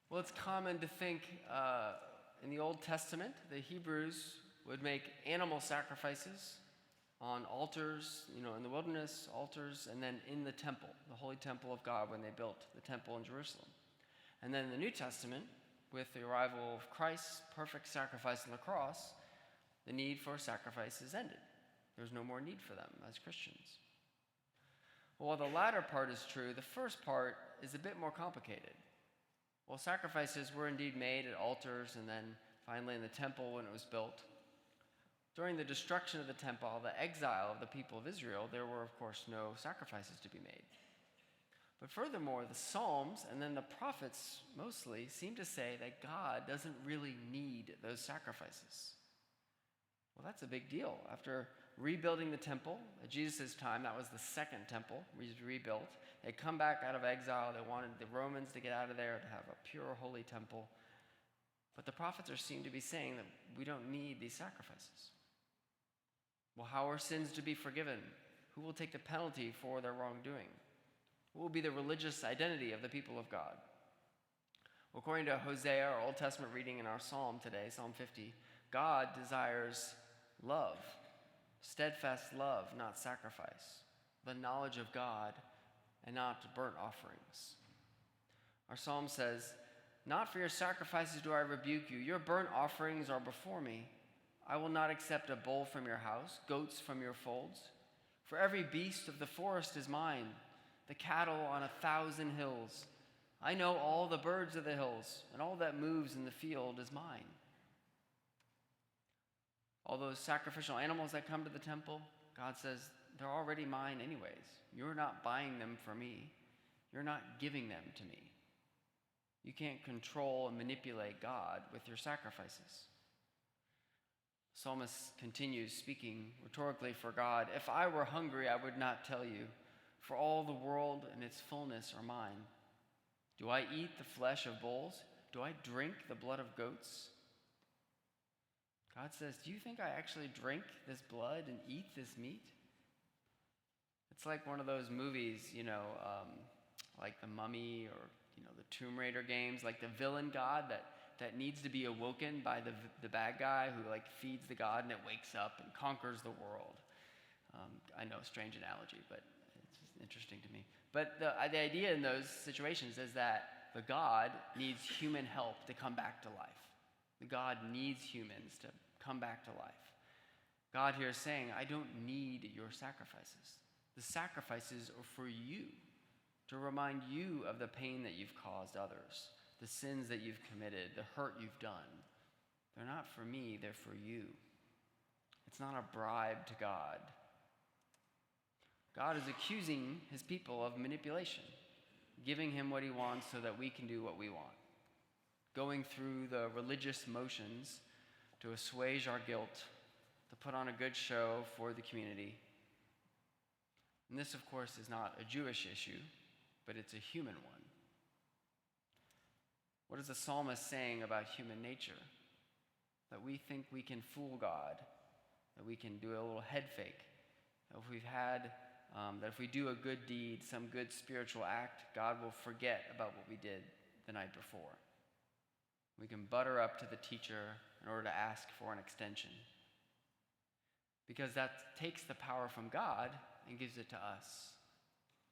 Well, it's common to think in the Old Testament, the Hebrews would make animal sacrifices on altars, in the wilderness, altars, and then in the temple, the holy temple of God when they built the temple in Jerusalem. And then in the New Testament, with the arrival of Christ's perfect sacrifice on the cross, the need for sacrifices ended. There's no more need for them as Christians. Well, while the latter part is true, the first part is a bit more complicated. While sacrifices were indeed made at altars and then finally in the temple when it was built, during the destruction of the temple, the exile of the people of Israel, there were, of course, no sacrifices to be made. But furthermore, the Psalms and then the prophets mostly seem to say that God doesn't really need those sacrifices. Well, that's a big deal. After rebuilding the temple at Jesus' time, that was the second temple rebuilt. They'd come back out of exile. They wanted the Romans to get out of there to have a pure, holy temple. But the prophets seem to be saying that we don't need these sacrifices. Well, how are sins to be forgiven? Who will take the penalty for their wrongdoing? What will be the religious identity of the people of God? Well, according to Hosea, our Old Testament reading in our psalm today, Psalm 50, God desires love, steadfast love, not sacrifice, the knowledge of God and not burnt offerings. Our psalm says, "Not for your sacrifices do I rebuke you. Your burnt offerings are before me. I will not accept a bull from your house, goats from your folds. For every beast of the forest is mine, the cattle on 1,000 hills. I know all the birds of the hills, and all that moves in the field is mine." All those sacrificial animals that come to the temple, God says, they're already mine anyways. You're not buying them for me. You're not giving them to me. You can't control and manipulate God with your sacrifices. The psalmist continues speaking rhetorically for God. "If I were hungry, I would not tell you, for all the world and its fullness are mine. Do I eat the flesh of bulls? Do I drink the blood of goats?" God says, do you think I actually drink this blood and eat this meat? It's like one of those movies, like The Mummy or, the Tomb Raider games, like the villain god that needs to be awoken by the bad guy who feeds the god and it wakes up and conquers the world. I know, strange analogy, but it's just interesting to me. But the idea in those situations is that the god needs human help to come back to life. The god needs humans to come back to life. God here is saying, I don't need your sacrifices. The sacrifices are for you, to remind you of the pain that you've caused others, the sins that you've committed, the hurt you've done. They're not for me, they're for you. It's not a bribe to God. God is accusing his people of manipulation, giving him what he wants so that we can do what we want, going through the religious motions to assuage our guilt, to put on a good show for the community. And this, of course, is not a Jewish issue, but it's a human one. What is the psalmist saying about human nature? That we think we can fool God, that we can do a little head fake, that if we do a good deed, some good spiritual act, God will forget about what we did the night before. We can butter up to the teacher in order to ask for an extension. Because that takes the power from God and gives it to us.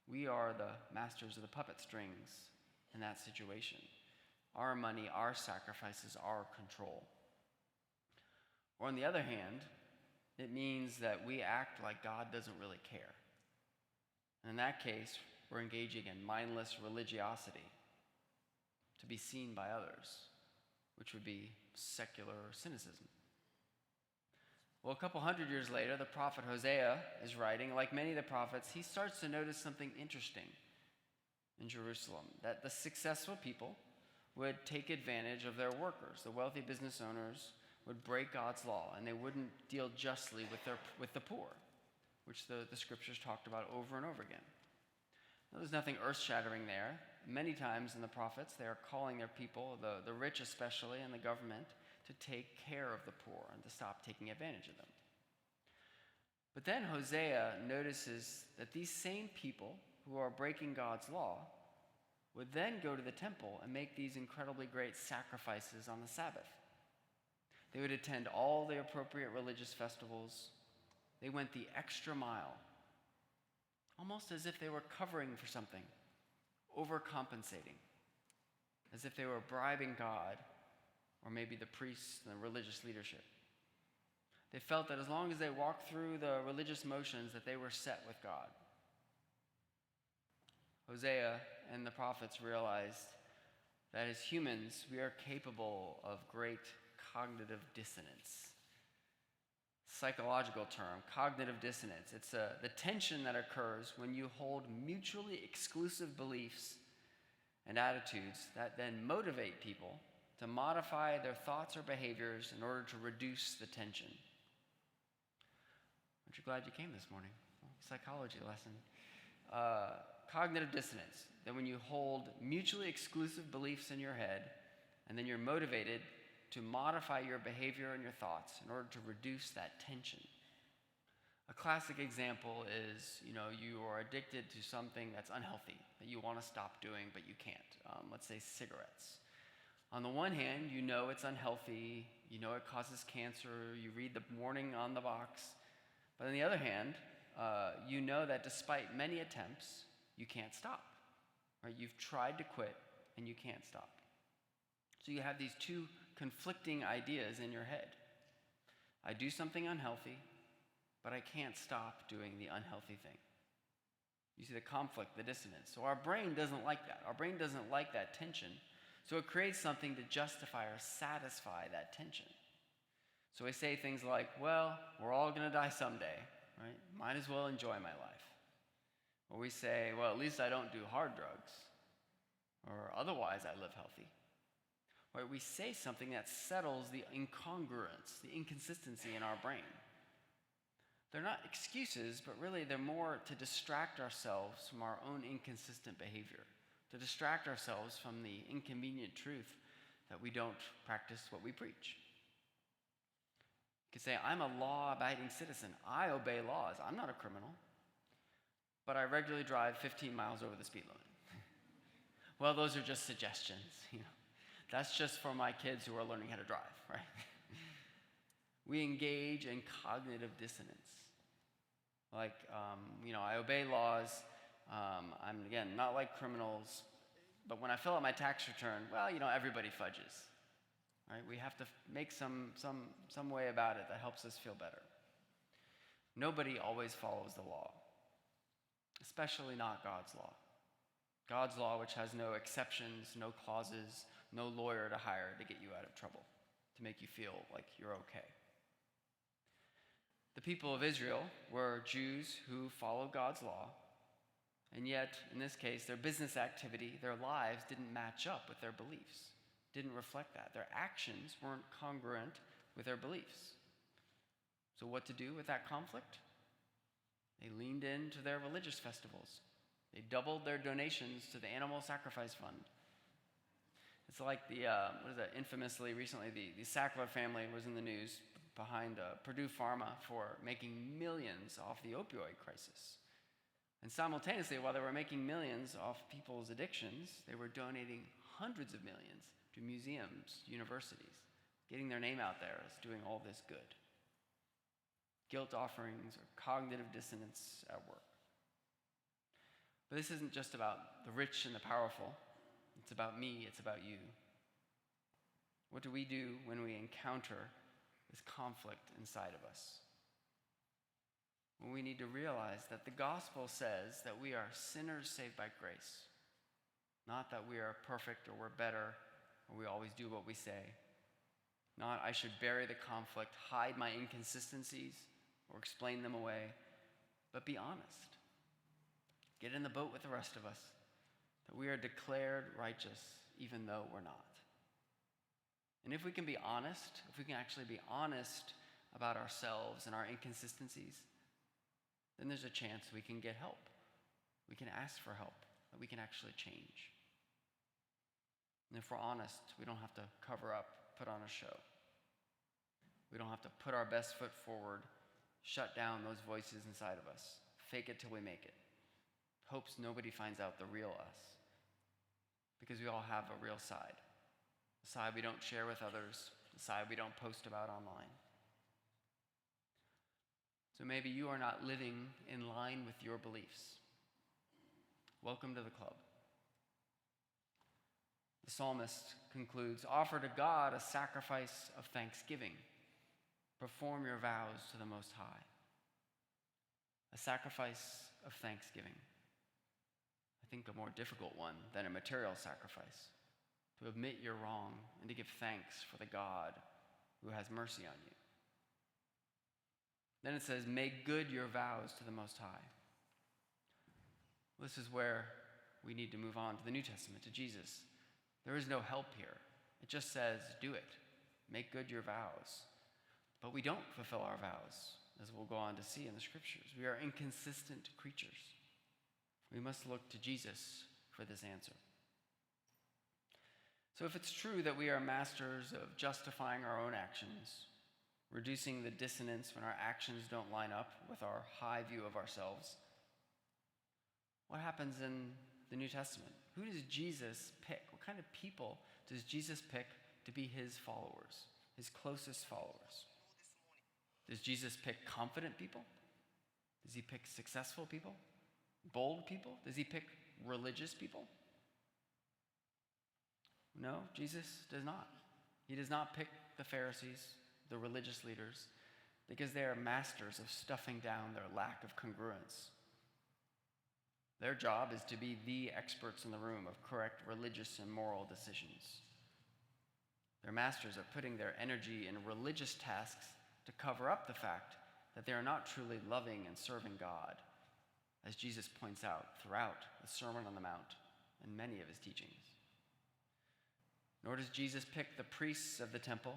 We are the masters of the puppet strings in that situation. Our money, our sacrifices, our control. Or on the other hand, it means that we act like God doesn't really care. And in that case, we're engaging in mindless religiosity to be seen by others, which would be secular cynicism. Well, a couple hundred years later, the prophet Hosea is writing. Like many of the prophets, he starts to notice something interesting in Jerusalem, that the successful people would take advantage of their workers. The wealthy business owners would break God's law, and they wouldn't deal justly with the poor, which the scriptures talked about over and over again. Now, there's nothing earth-shattering there. Many times in the prophets, they are calling their people, the rich especially, and the government, to take care of the poor and to stop taking advantage of them. But then Hosea notices that these same people who are breaking God's law would then go to the temple and make these incredibly great sacrifices on the Sabbath. They would attend all the appropriate religious festivals. They went the extra mile, almost as if they were covering for something, overcompensating, as if they were bribing God or maybe the priests and the religious leadership. They felt that as long as they walked through the religious motions, that they were set with God. Hosea and the prophets realized that as humans, we are capable of great cognitive dissonance. Psychological term, cognitive dissonance. It's the tension that occurs when you hold mutually exclusive beliefs and attitudes that then motivate people to modify their thoughts or behaviors in order to reduce the tension. Aren't you glad you came this morning? Psychology lesson. Cognitive dissonance, that when you hold mutually exclusive beliefs in your head, and then you're motivated to modify your behavior and your thoughts in order to reduce that tension. A classic example is, you are addicted to something that's unhealthy, that you want to stop doing, but you can't. Let's say cigarettes. On the one hand, you know it's unhealthy, you know it causes cancer, you read the warning on the box. But on the other hand, you know that despite many attempts, you can't stop. Right? You've tried to quit, and you can't stop. So you have these two conflicting ideas in your head. I do something unhealthy, but I can't stop doing the unhealthy thing. You see the conflict, the dissonance. So our brain doesn't like that. Our brain doesn't like that tension. So it creates something to justify or satisfy that tension. So we say things like, well, we're all going to die someday, right? Might as well enjoy my life. Or we say, well, at least I don't do hard drugs. Or otherwise I live healthy. Or we say something that settles the incongruence, the inconsistency in our brain. They're not excuses, but really they're more to distract ourselves from our own inconsistent behavior, to distract ourselves from the inconvenient truth that we don't practice what we preach. You could say, I'm a law-abiding citizen. I obey laws. I'm not a criminal. But I regularly drive 15 miles over the speed limit. Well, those are just suggestions. That's just for my kids who are learning how to drive, right? We engage in cognitive dissonance. Like, I obey laws. I'm, again, not like criminals. But when I fill out my tax return, well, everybody fudges. Right? We have to make some way about it that helps us feel better. Nobody always follows the law, especially not God's law. God's law, which has no exceptions, no clauses, no lawyer to hire to get you out of trouble, to make you feel like you're okay. The people of Israel were Jews who followed God's law, and yet, in this case, their business activity, their lives didn't match up with their beliefs, didn't reflect that. Their actions weren't congruent with their beliefs. So what to do with that conflict? They leaned into their religious festivals. They doubled their donations to the animal sacrifice fund. It's like infamously recently, the Sackler family was in the news behind Purdue Pharma for making millions off the opioid crisis. And simultaneously, while they were making millions off people's addictions, they were donating hundreds of millions to museums, universities, getting their name out there as doing all this good. Guilt offerings or cognitive dissonance at work. But this isn't just about the rich and the powerful. It's about me, it's about you. What do we do when we encounter this conflict inside of us? Well, we need to realize that the gospel says that we are sinners saved by grace. Not that we are perfect or we're better or we always do what we say. Not I should bury the conflict, hide my inconsistencies, or explain them away, but be honest. Get in the boat with the rest of us, that we are declared righteous even though we're not. And if we can be honest, if we can actually be honest about ourselves and our inconsistencies, then there's a chance we can get help. We can ask for help, that we can actually change. And if we're honest, we don't have to cover up, put on a show. We don't have to put our best foot forward, shut down those voices inside of us, fake it till we make it. Hopes nobody finds out the real us. because we all have a real side. The side we don't share with others, the side we don't post about online. So maybe you are not living in line with your beliefs. Welcome to the club. The psalmist concludes, offer to God a sacrifice of thanksgiving. Perform your vows to the Most High. A sacrifice of thanksgiving. I think a more difficult one than a material sacrifice. To admit you're wrong and to give thanks for the God who has mercy on you. Then it says, make good your vows to the Most High. This is where we need to move on to the New Testament, to Jesus. There is no help here. It just says, do it. Make good your vows. But we don't fulfill our vows, as we'll go on to see in the scriptures. We are inconsistent creatures. We must look to Jesus for this answer. So if it's true that we are masters of justifying our own actions, reducing the dissonance when our actions don't line up with our high view of ourselves, what happens in the New Testament? Who does Jesus pick? What kind of people does Jesus pick to be his followers, his closest followers? Does Jesus pick confident people? Does he pick successful people? Bold people? Does he pick religious people? No, Jesus does not. He does not pick the Pharisees, the religious leaders, because they are masters of stuffing down their lack of congruence. Their job is to be the experts in the room of correct religious and moral decisions. They're masters of putting their energy in religious tasks to cover up the fact that they are not truly loving and serving God, as Jesus points out throughout the Sermon on the Mount and many of his teachings. Nor does Jesus pick the priests of the temple,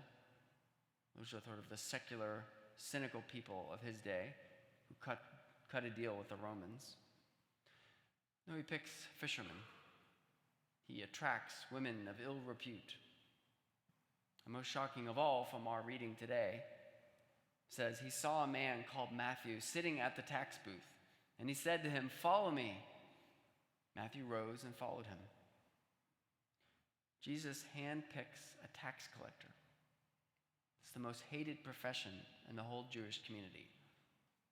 those are sort of the secular, cynical people of his day who cut a deal with the Romans. No, he picks fishermen. He attracts women of ill repute. And most shocking of all from our reading today says he saw a man called Mathew sitting at the tax booth, and he said to him, "Follow me." Mathew rose and followed him. Jesus handpicks a tax collector. It's the most hated profession in the whole Jewish community.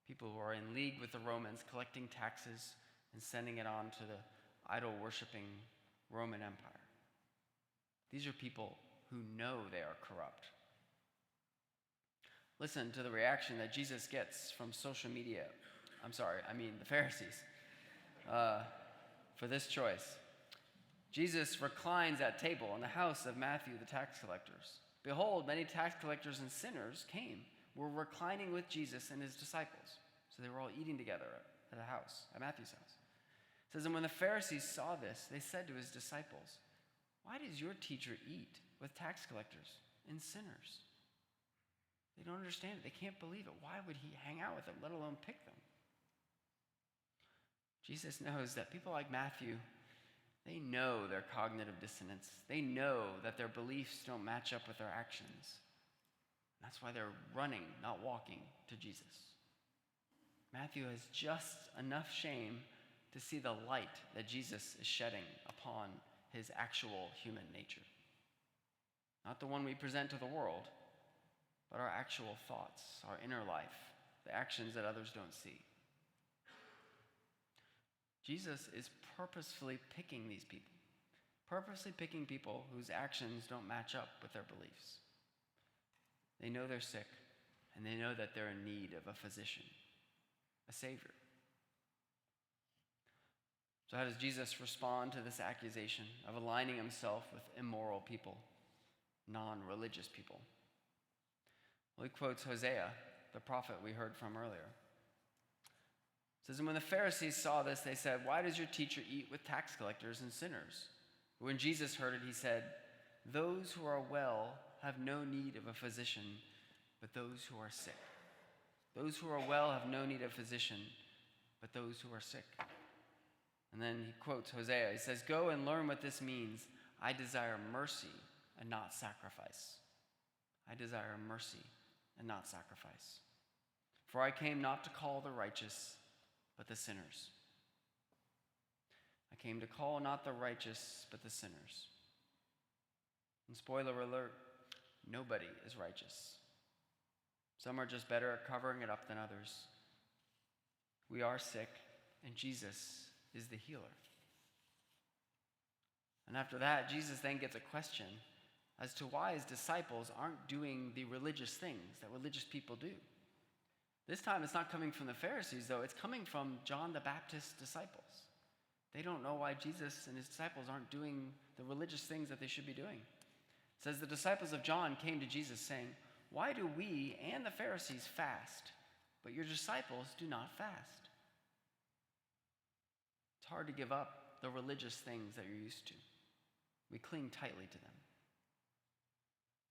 People who are in league with the Romans, collecting taxes and sending it on to the idol-worshiping Roman Empire. These are people who know they are corrupt. Listen to the reaction that Jesus gets from social media. The Pharisees, for this choice. Jesus reclines at table in the house of Mathew the tax collectors. Behold, many tax collectors and sinners were reclining with Jesus and his disciples. So they were all eating together at Matthew's house. It says, and when the Pharisees saw this, they said to his disciples, "Why does your teacher eat with tax collectors and sinners?" They don't understand it. They can't believe it. Why would he hang out with them, let alone pick them? Jesus knows that people like Mathew, they know their cognitive dissonance. They know that their beliefs don't match up with their actions. That's why they're running, not walking, to Jesus. Matthew has just enough shame to see the light that Jesus is shedding upon his actual human nature. Not the one we present to the world, but our actual thoughts, our inner life, the actions that others don't see. Jesus is purposefully picking these people, purposely picking people whose actions don't match up with their beliefs. They know they're sick, and they know that they're in need of a physician, a savior. So how does Jesus respond to this accusation of aligning himself with immoral people, non-religious people? Well, he quotes Hosea, the prophet we heard from earlier. It says, and when the Pharisees saw this, they said, "Why does your teacher eat with tax collectors and sinners?" When Jesus heard it, he said, "Those who are well have no need of a physician, but those who are sick. Those who are well have no need of a physician, but those who are sick." And then he quotes Hosea. He says, "Go and learn what this means. I desire mercy and not sacrifice. I desire mercy and not sacrifice. For I came not to call the righteous, but the sinners." I came to call not the righteous, but the sinners. And spoiler alert, nobody is righteous. Some are just better at covering it up than others. We are sick, and Jesus is the healer. And after that, Jesus then gets a question as to why his disciples aren't doing the religious things that religious people do. This time it's not coming from the Pharisees, though. It's coming from John the Baptist's disciples. They don't know why Jesus and his disciples aren't doing the religious things that they should be doing. It says the disciples of John came to Jesus saying, "Why do we and the Pharisees fast, but your disciples do not fast?" It's hard to give up the religious things that you're used to. We cling tightly to them.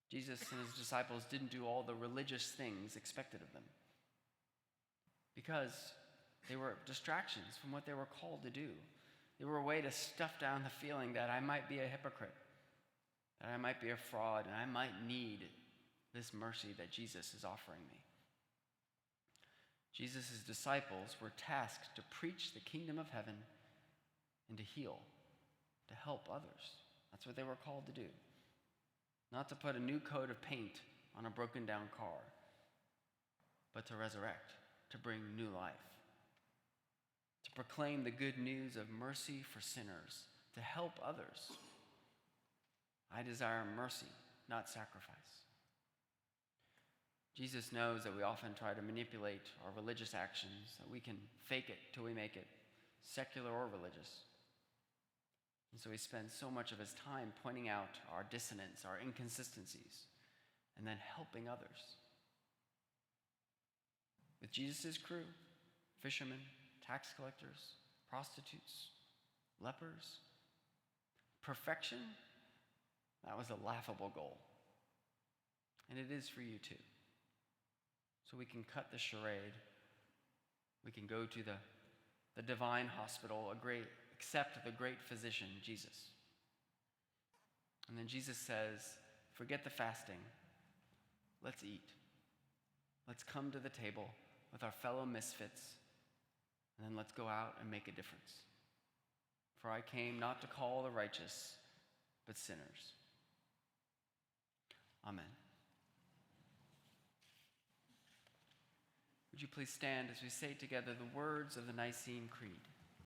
Jesus and his disciples didn't do all the religious things expected of them because they were distractions from what they were called to do. They were a way to stuff down the feeling that I might be a hypocrite, that I might be a fraud, and I might need this mercy that Jesus is offering me. Jesus' disciples were tasked to preach the kingdom of heaven and to heal, to help others. That's what they were called to do. Not to put a new coat of paint on a broken down car, but to resurrect, to bring new life, to proclaim the good news of mercy for sinners, to help others. I desire mercy, not sacrifice. Jesus knows that we often try to manipulate our religious actions, that we can fake it till we make it, secular or religious. And so he spends so much of his time pointing out our dissonance, our inconsistencies, and then helping others. With Jesus' crew, fishermen, tax collectors, prostitutes, lepers, perfection, that was a laughable goal. And it is for you too. So we can cut the charade. We can go to the divine hospital, accept the great physician, Jesus. And then Jesus says, forget the fasting. Let's eat. Let's come to the table with our fellow misfits, and then let's go out and make a difference. For I came not to call the righteous, but sinners. Amen. Would you please stand as we say together the words of the Nicene Creed?